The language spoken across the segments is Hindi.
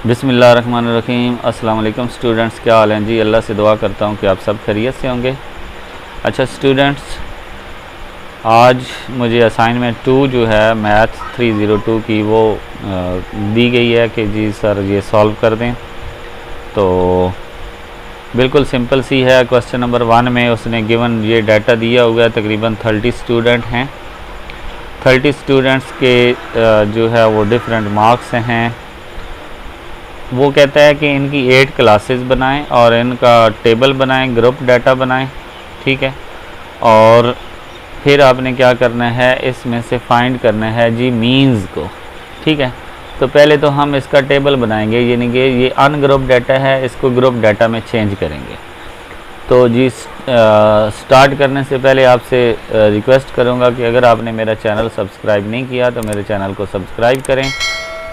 बिस्मिल्लाहिर्रहमानिर्रहीम। अस्सलाम वालेकुम स्टूडेंट्स, क्या हाल हैं जी। अल्लाह से दुआ करता हूँ कि आप सब खैरियत से होंगे। अच्छा स्टूडेंट्स, आज मुझे असाइनमेंट 2 जो है मैथ 302 की वो दी गई है कि जी सर ये सॉल्व कर दें। तो बिल्कुल सिंपल सी है। क्वेश्चन नंबर 1 में उसने गिवन ये डाटा दिया हुआ है, तकरीबन 30 स्टूडेंट हैं। 30 स्टूडेंट्स के जो है वो डिफरेंट मार्क्स हैं। वो कहता है कि इनकी 8 क्लासेस बनाएं और इनका टेबल बनाएं, ग्रुप डाटा बनाएं, ठीक है। और फिर आपने क्या करना है, इसमें से फाइंड करना है जी मीन्स को, ठीक है। तो पहले तो हम इसका टेबल बनाएंगे, यानी कि ये अनग्रुप डाटा है, इसको ग्रुप डाटा में चेंज करेंगे। तो जी स्टार्ट करने से पहले आपसे रिक्वेस्ट करूँगा कि अगर आपने मेरा चैनल सब्सक्राइब नहीं किया तो मेरे चैनल को सब्सक्राइब करें,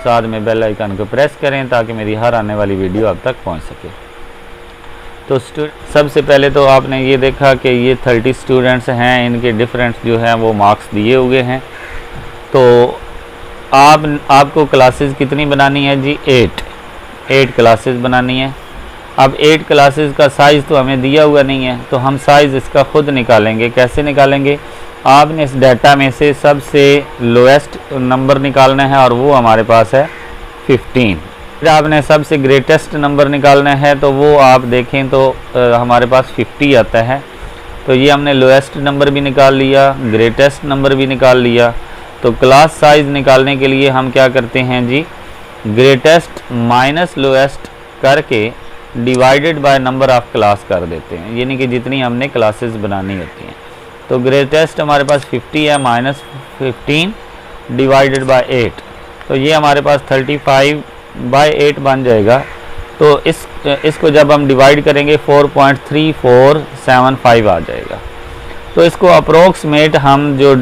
साथ में बेल आइकन को प्रेस करें ताकि मेरी हर आने वाली वीडियो आप तक पहुंच सके। तो सबसे पहले तो आपने ये देखा कि ये 30 स्टूडेंट्स हैं, इनके डिफरेंट जो हैं वो मार्क्स दिए हुए हैं। तो आपको क्लासेस कितनी बनानी है जी, 8 क्लासेस बनानी है। अब 8 क्लासेस का साइज़ तो हमें दिया हुआ नहीं है, तो हम साइज़ इसका खुद निकालेंगे। कैसे निकालेंगे, आपने इस डाटा में से सबसे लोएस्ट नंबर निकालना है और वो हमारे पास है 15। फिर आपने सबसे ग्रेटेस्ट नंबर निकालना है, तो वो आप देखें तो हमारे पास 50 आता है। तो ये हमने लोएस्ट नंबर भी निकाल लिया, ग्रेटेस्ट नंबर भी निकाल लिया। तो क्लास साइज़ निकालने के लिए हम क्या करते हैं जी, ग्रेटेस्ट माइनस लोएस्ट करके divided by number of class कर देते हैं, यानी कि जितनी हमने क्लासेस बनानी होती हैं। तो ग्रेटेस्ट हमारे पास 50 है, माइनस 15 डिवाइडेड बाय 8, तो ये हमारे पास 35/8 बन जाएगा। तो इसको जब हम डिवाइड करेंगे 4.3475 आ जाएगा। तो इसको अप्रोक्सीमेट हम जो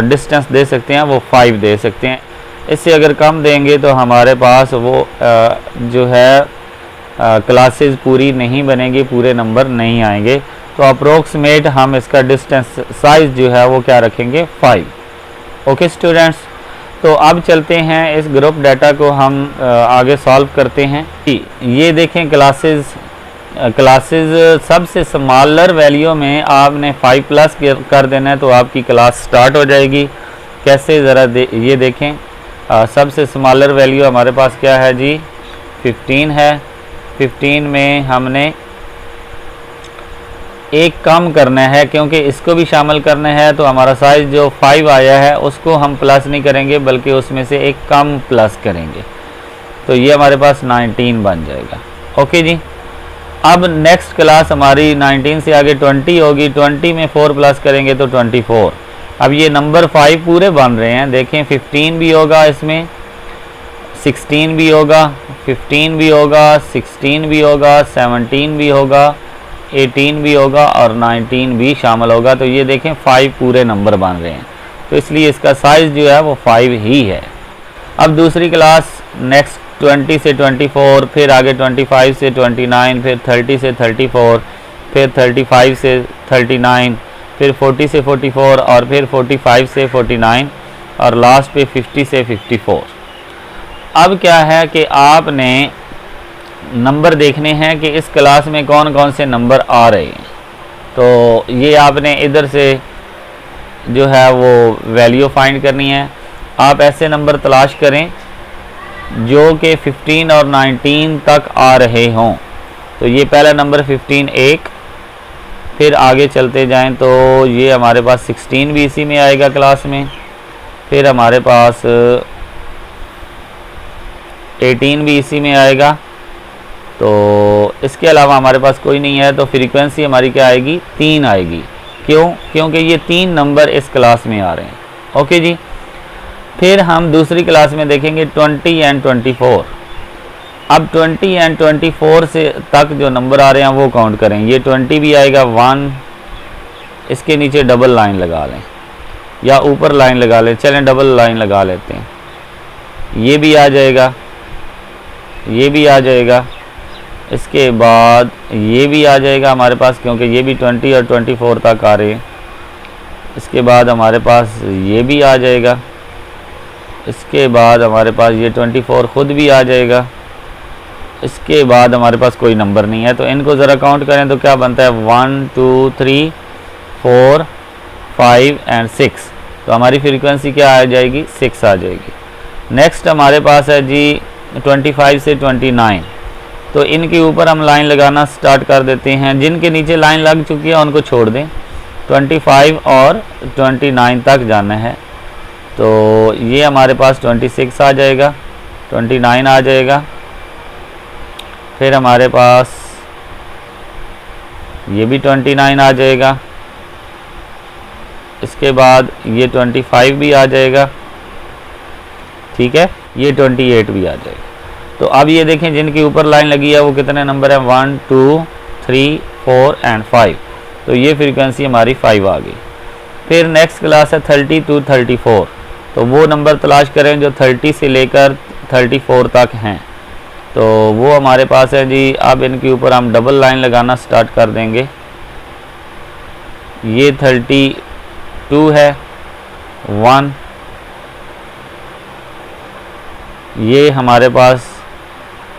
डिस्टेंस दे सकते हैं वो 5 दे सकते हैं। इससे अगर कम देंगे तो हमारे पास वो जो है क्लासेस पूरी नहीं बनेगी, पूरे नंबर नहीं आएंगे। तो अप्रोक्सीमेट हम इसका डिस्टेंस साइज़ जो है वो क्या रखेंगे, 5। ओके स्टूडेंट्स, तो अब चलते हैं इस ग्रुप डाटा को हम आगे सॉल्व करते हैं। ये देखें क्लासेस सबसे स्मॉलर वैल्यू में आपने 5+ कर देना है तो आपकी क्लास स्टार्ट हो जाएगी। कैसे ज़रा ये देखें, सबसे स्मॉलर वैल्यू हमारे पास क्या है जी, 15 है। 15 में हमने एक कम करना है क्योंकि इसको भी शामिल करना है। तो हमारा साइज़ जो 5 आया है उसको हम प्लस नहीं करेंगे बल्कि उसमें से एक कम प्लस करेंगे। तो ये हमारे पास 19 बन जाएगा। ओके जी, अब नेक्स्ट क्लास हमारी 19 से आगे 20 होगी। 20 में 4+ करेंगे तो 24। अब ये नंबर 5 पूरे बन रहे हैं, देखें 15 भी होगा इसमें, 16 भी होगा, 15 भी होगा, 16 भी होगा, 17 भी होगा, 18 भी होगा और 19 भी शामिल होगा। तो ये देखें 5 पूरे नंबर बन रहे हैं, तो इसलिए इसका साइज़ जो है वो 5 ही है। अब दूसरी क्लास नेक्स्ट 20 से 24, फिर आगे 25 से 29, फिर 30 से 34, फिर 35 से 39, फिर 40 से 44 और फिर 45 से 49 और लास्ट पे 50 से 54। अब क्या है कि आपने नंबर देखने हैं कि इस क्लास में कौन कौन से नंबर आ रहे हैं। तो ये आपने इधर से जो है वो वैल्यू फाइंड करनी है। आप ऐसे नंबर तलाश करें जो कि 15 और 19 तक आ रहे हों। तो ये पहला नंबर 15 एक, फिर आगे चलते जाएं तो ये हमारे पास 16 भी इसी में आएगा क्लास में, फिर हमारे पास 18 भी इसी में आएगा। तो इसके अलावा हमारे पास कोई नहीं है, तो फ्रीक्वेंसी हमारी क्या आएगी, 3 आएगी। क्यों, क्योंकि ये 3 नंबर इस क्लास में आ रहे हैं। ओके जी, फिर हम दूसरी क्लास में देखेंगे 20 और 24। अब 20 और 24 से तक जो नंबर आ रहे हैं वो काउंट करें। ये 20 भी आएगा 1, इसके नीचे डबल लाइन लगा लें या ऊपर लाइन लगा लें, चलें डबल लाइन लगा लेते हैं। ये भी आ जाएगा, ये भी आ जाएगा, इसके बाद ये भी आ जाएगा हमारे पास क्योंकि ये भी 20 और 24 तक आ रहे हैं। इसके बाद हमारे पास ये भी आ जाएगा, इसके बाद हमारे पास ये 24 ख़ुद भी आ जाएगा, इसके बाद हमारे पास कोई नंबर नहीं है, तो इनको ज़रा काउंट करें तो क्या बनता है 1 2 3 4 5 एंड 6। तो हमारी फ्रीक्वेंसी क्या आ जाएगी 6 आ जाएगी। नेक्स्ट हमारे पास है जी 25 से 29। तो इनके ऊपर हम लाइन लगाना स्टार्ट कर देते हैं। जिनके नीचे लाइन लग चुकी है उनको छोड़ दें। 25 और 29 तक जाना है, तो ये हमारे पास 26 आ जाएगा, 29 आ जाएगा, फिर हमारे पास ये भी 29 आ जाएगा, इसके बाद ये 25 भी आ जाएगा, ठीक है, ये 28 भी आ जाएगा। तो अब ये देखें जिनके ऊपर लाइन लगी है वो कितने नंबर है 1 2 3 4 एंड 5। तो ये फ्रीक्वेंसी हमारी 5 आ गई। फिर नेक्स्ट क्लास है 30 to 34। तो वो नंबर तलाश करें जो 30 से लेकर 34 तक हैं। तो वो हमारे पास है जी। अब इनके ऊपर हम डबल लाइन लगाना स्टार्ट कर देंगे। ये 32 है 1, ये हमारे पास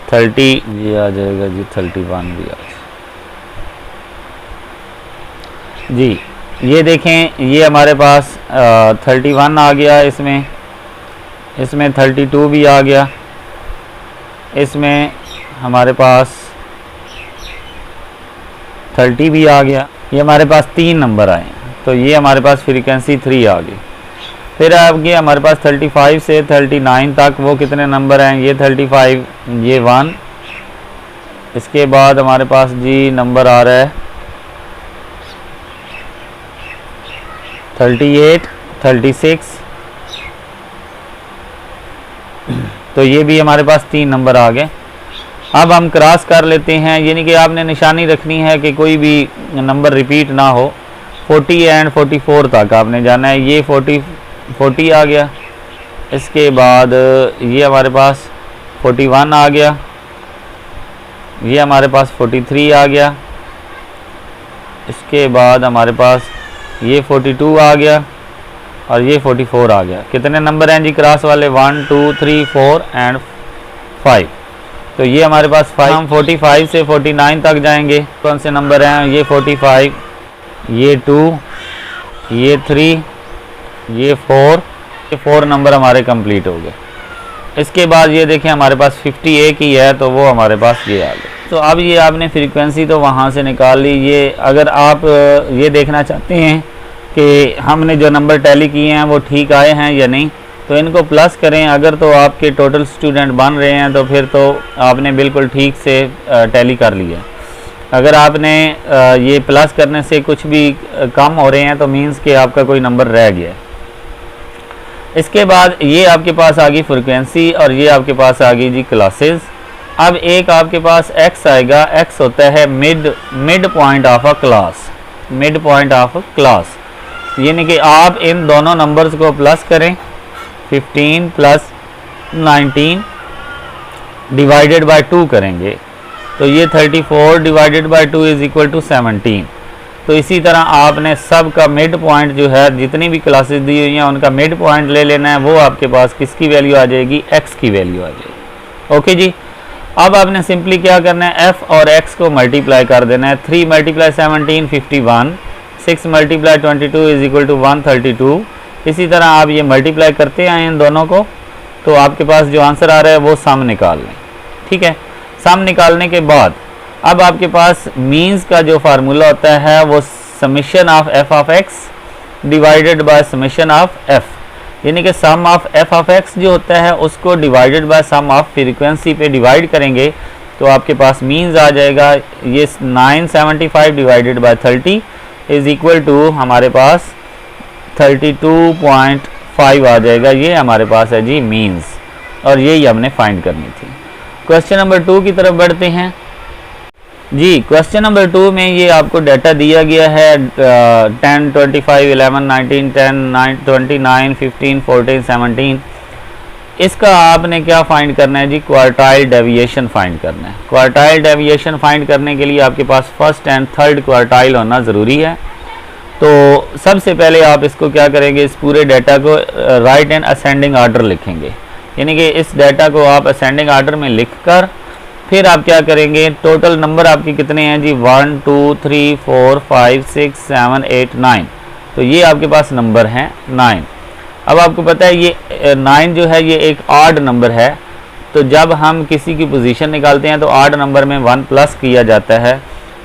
30 ये आ जाएगा जी, 31 भी आ जाएगा जी। ये देखें ये हमारे पास 31 आ गया, इसमें 32 भी आ गया, इसमें हमारे पास 30 भी आ गया। ये हमारे पास 3 नंबर आए, तो ये हमारे पास फ्रीक्वेंसी 3 आ गई। फिर आगे हमारे पास 35 से 39 तक वो कितने नंबर हैं, ये 35, ये 1, इसके बाद हमारे पास जी नंबर आ रहा है 38, 36। तो ये भी हमारे पास 3 नंबर आ गए। अब हम क्रॉस कर लेते हैं, यानी कि आपने निशानी रखनी है कि कोई भी नंबर रिपीट ना हो। 40 एंड 44 तक आपने जाना है। ये 40 आ गया, इसके बाद ये हमारे पास 41 आ गया, ये हमारे पास 43 आ गया, इसके बाद हमारे पास ये 42 आ गया और ये 44 आ गया। कितने नंबर हैं जी क्रॉस वाले 1 2 3 4 एंड 5। तो ये हमारे पास 5। हम 45 से 49 तक जाएंगे। कौन से नंबर हैं, ये 45, ये 2, ये 3, ये 4 नंबर हमारे कंप्लीट हो गए। इसके बाद ये देखें हमारे पास 51 ही है, तो वो हमारे पास ये आ गया। तो अब ये आपने फ्रीक्वेंसी तो वहाँ से निकाल ली। ये अगर आप ये देखना चाहते हैं कि हमने जो नंबर टैली किए हैं वो ठीक आए हैं या नहीं, तो इनको प्लस करें। अगर तो आपके टोटल स्टूडेंट बन रहे हैं तो फिर तो आपने बिल्कुल ठीक से टैली कर लिया। अगर आपने ये प्लस करने से कुछ भी कम हो रहे हैं तो मीन्स कि आपका कोई नंबर रह गया। इसके बाद ये आपके पास आ गई फ्रीक्वेंसी और ये आपके पास आ गई जी क्लासेस। अब एक आपके पास x आएगा। x होता है mid point of a class, mid point of a class, यानी कि आप इन दोनों नंबर्स को प्लस करें। 15 प्लस 19 डिवाइडेड बाय 2 करेंगे, तो ये 34 divided by 2 is equal to 17। तो इसी तरह आपने सब का मिड पॉइंट जो है, जितनी भी क्लासेस दी हुई हैं उनका मिड पॉइंट ले लेना है। वो आपके पास किसकी वैल्यू आ जाएगी, x की वैल्यू आ जाएगी। ओके जी। अब आपने सिंपली क्या करना है, f और x को मल्टीप्लाई कर देना है। 3 multiply 17 51, 6 multiply 22 is equal to 132। इसी तरह आप ये मल्टीप्लाई करते आए इन दोनों को, तो आपके पास जो आंसर आ रहा है वो सम निकाल लें। ठीक है, सम निकालने के बाद अब आपके पास मीन्स का जो फार्मूला होता है वो summation of f of x divided by summation of f, यानी कि sum of f of x जो होता है उसको divided by sum of frequency पे डिवाइड करेंगे तो आपके पास मीन्स आ जाएगा। ये 975 divided by 30 is equal to हमारे पास 32.5 आ जाएगा। ये हमारे पास है जी मीन्स, और यही हमने फाइंड करनी थी। क्वेश्चन नंबर 2 की तरफ बढ़ते हैं जी। क्वेश्चन नंबर 2 में ये आपको डाटा दिया गया है 10 25 11 19 10 9 29 15 14 17। इसका आपने क्या फाइंड करना है जी, क्वार्टाइल डेविएशन फाइंड करना है। क्वार्टाइल डेविएशन फाइंड करने के लिए आपके पास फर्स्ट एंड थर्ड क्वार्टाइल होना ज़रूरी है। तो सबसे पहले आप इसको क्या करेंगे, इस पूरे डाटा को राइट एंड असेंडिंग आर्डर लिखेंगे, यानी कि इस डाटा को आप असेंडिंग आर्डर में लिखकर फिर आप क्या करेंगे, टोटल नंबर आपके कितने हैं जी, 1 2 3 4 5 6 7 8 9, तो ये आपके पास नंबर हैं 9। अब आपको पता है ये 9 जो है ये एक ऑड नंबर है, तो जब हम किसी की पोजीशन निकालते हैं तो ऑड नंबर में 1 प्लस किया जाता है।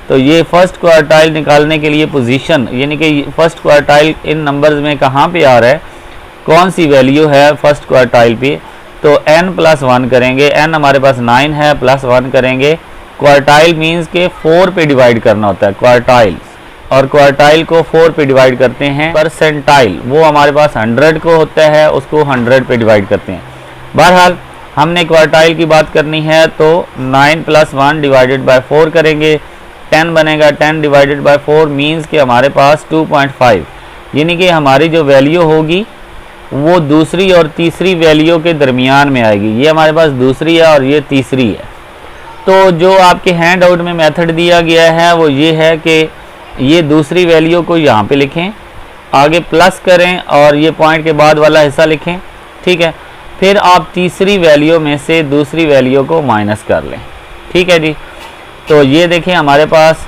तो ये फर्स्ट क्वार्टाइल निकालने के लिए पोजीशन, यानी कि फर्स्ट क्वार्टाइल इन नंबर्स में कहाँ पे आ रहा है, कौन सी वैल्यू है फर्स्ट क्वार्टाइल पे, तो n प्लस 1 करेंगे, n हमारे पास 9 है, प्लस 1 करेंगे। क्वार्टाइल मीन्स के 4 पे डिवाइड करना होता है क्वार्टाइल, और क्वार्टाइल को 4 पे डिवाइड करते हैं। परसेंटाइल वो हमारे पास 100 को होता है, उसको 100 पे डिवाइड करते हैं। बहरहाल हमने क्वार्टाइल की बात करनी है, तो 9 प्लस 1 डिवाइडेड बाय 4 करेंगे, 10 बनेगा। 10 डिवाइडेड बाय 4 मीन्स कि हमारे पास 2.5, यानी कि हमारी जो वैल्यू होगी वो दूसरी और तीसरी वैल्यू के दरमियान में आएगी। ये हमारे पास दूसरी है और ये तीसरी है। तो जो आपके हैंड आउट में मेथड दिया गया है वो ये है कि ये दूसरी वैल्यू को यहाँ पे लिखें, आगे प्लस करें और ये पॉइंट के बाद वाला हिस्सा लिखें, ठीक है। फिर आप तीसरी वैल्यू में से दूसरी वैल्यू को माइनस कर लें, ठीक है जी। तो ये देखें हमारे पास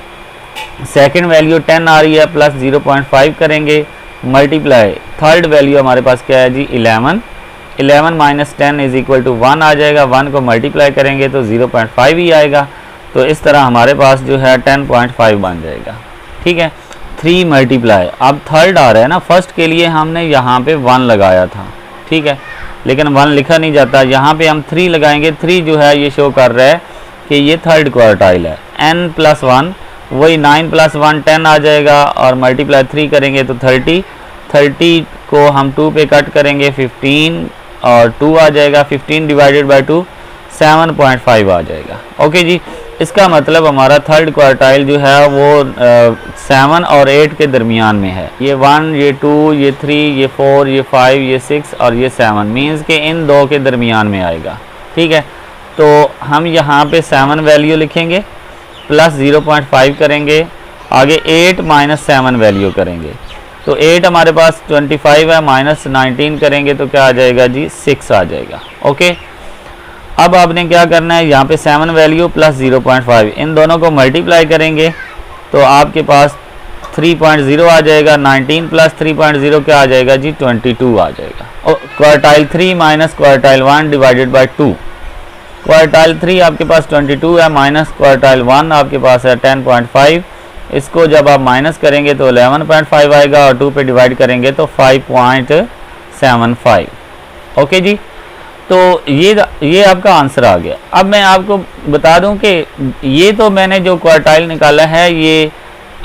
सेकंड वैल्यू 10 आ रही है, प्लस 0.5 करेंगे, मल्टीप्लाई थर्ड वैल्यू हमारे पास क्या है जी 11, 11 माइनस 10 इज इक्वल टू 1 आ जाएगा, 1 को मल्टीप्लाई करेंगे तो 0.5 ही आएगा। तो इस तरह हमारे पास जो है 10.5 बन जाएगा, ठीक है। 3 मल्टीप्लाई, अब थर्ड आ रहा है ना, फर्स्ट के लिए हमने यहाँ पे 1 लगाया था, ठीक है, लेकिन 1 लिखा नहीं जाता, यहाँ पे हम 3 लगाएंगे। 3 जो है ये शो कर रहा है कि ये थर्ड क्वार्टाइल है। n प्लस 1 वही 9 प्लस 1 10 आ जाएगा, और मल्टीप्लाई 3 करेंगे तो 30, 30 को हम 2 पे कट करेंगे 15 और 2 आ जाएगा। 15 डिवाइडेड बाय 2 7.5 आ जाएगा। ओके जी, इसका मतलब हमारा थर्ड क्वार्टाइल जो है वो 7 और 8 के दरमियान में है। ये 1, ये 2, ये 3, ये 4, ये 5, ये 6 और ये 7 मीन्स के इन दो के दरमियान में आएगा, ठीक है। तो हम यहाँ पे 7 वैल्यू लिखेंगे, प्लस 0.5 करेंगे, आगे 8 माइनस 7 वैल्यू करेंगे, तो 8 हमारे पास 25 है, माइनस 19 करेंगे तो क्या आ जाएगा जी 6 आ जाएगा। ओके, अब आपने क्या करना है, यहाँ पे 7 वैल्यू प्लस 0.5 इन दोनों को मल्टीप्लाई करेंगे तो आपके पास 3.0 आ जाएगा। 19 प्लस 3.0 क्या आ जाएगा जी 22 आ जाएगा। और quartile 3 minus quartile 1 divided by 2, quartile 3 आपके पास 22 है, माइनस क्वार्टाइल 1 आपके पास है 10.5, इसको जब आप माइनस करेंगे तो 11.5 आएगा, और 2 पे डिवाइड करेंगे तो 5.75। ओके जी, तो ये आपका आंसर आ गया। अब मैं आपको बता दूं कि ये तो मैंने जो क्वार्टाइल निकाला है ये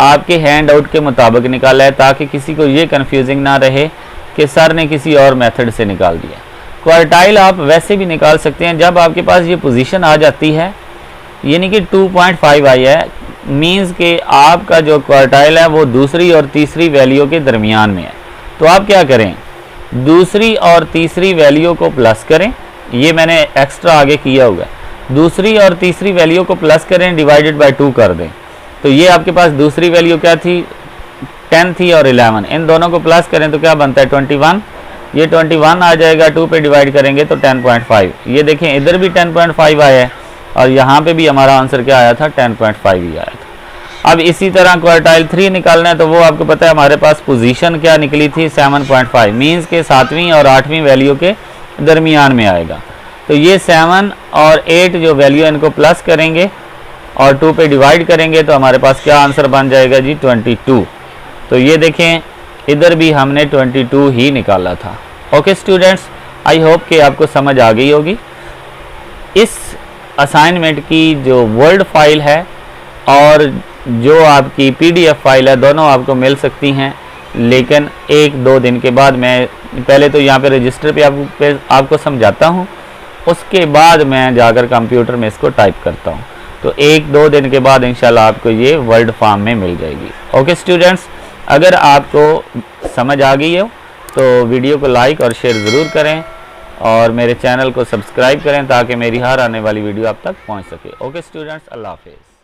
आपके हैंड आउट के मुताबिक निकाला है, ताकि किसी को ये कंफ्यूजिंग ना रहे कि सर ने किसी और मेथड से निकाल दिया। क्वार्टाइल आप वैसे भी निकाल सकते हैं, जब आपके पास ये पोजीशन आ जाती है यानी कि 2.5 आई है, मीन्स के आपका जो क्वार्टाइल है वो दूसरी और तीसरी वैल्यू के दरमियान में है। तो आप क्या करें, दूसरी और तीसरी वैल्यू को प्लस करें, ये मैंने एक्स्ट्रा आगे किया हुआ है, दूसरी और तीसरी वैल्यू को प्लस करें, डिवाइडेड बाय 2 कर दें, तो ये आपके पास दूसरी वैल्यू क्या थी 10 थी और 11, इन दोनों को प्लस करें तो क्या बनता है 21, ये 21 आ जाएगा। 2 पे डिवाइड करेंगे तो 10.5, ये देखें इधर भी 10.5 आया है और यहाँ पे भी हमारा आंसर क्या आया था 10.5 ही आया था। अब इसी तरह क्वार्टाइल 3 निकालना है, तो वो आपको पता है हमारे पास पोजीशन क्या निकली थी 7.5, मीन्स के 7वीं और 8वीं वैल्यू के दरमियान में आएगा। तो ये 7 और 8 जो वैल्यू इनको प्लस करेंगे और 2 पे डिवाइड करेंगे तो हमारे पास क्या आंसर बन जाएगा जी 22। तो ये देखें इधर भी हमने 22 ही निकाला था। ओके स्टूडेंट्स, आई होप कि आपको समझ आ गई होगी। इस असाइनमेंट की जो वर्ड फाइल है और जो आपकी PDF फाइल है दोनों आपको मिल सकती हैं, लेकिन 1-2 दिन के बाद मैं पहले तो यहाँ पे रजिस्टर पे आपको समझाता हूँ, उसके बाद मैं जाकर कंप्यूटर में इसको टाइप करता हूँ। तो 1-2 दिन के बाद इंशाल्लाह आपको ये वर्ड फॉर्म में मिल जाएगी। ओके स्टूडेंट्स, अगर आपको समझ आ गई हो तो वीडियो को लाइक और शेयर ज़रूर करें और मेरे चैनल को सब्सक्राइब करें ताकि मेरी हर आने वाली वीडियो आप तक पहुँच सके। ओके स्टूडेंट्स, अल्लाह हाफिज़।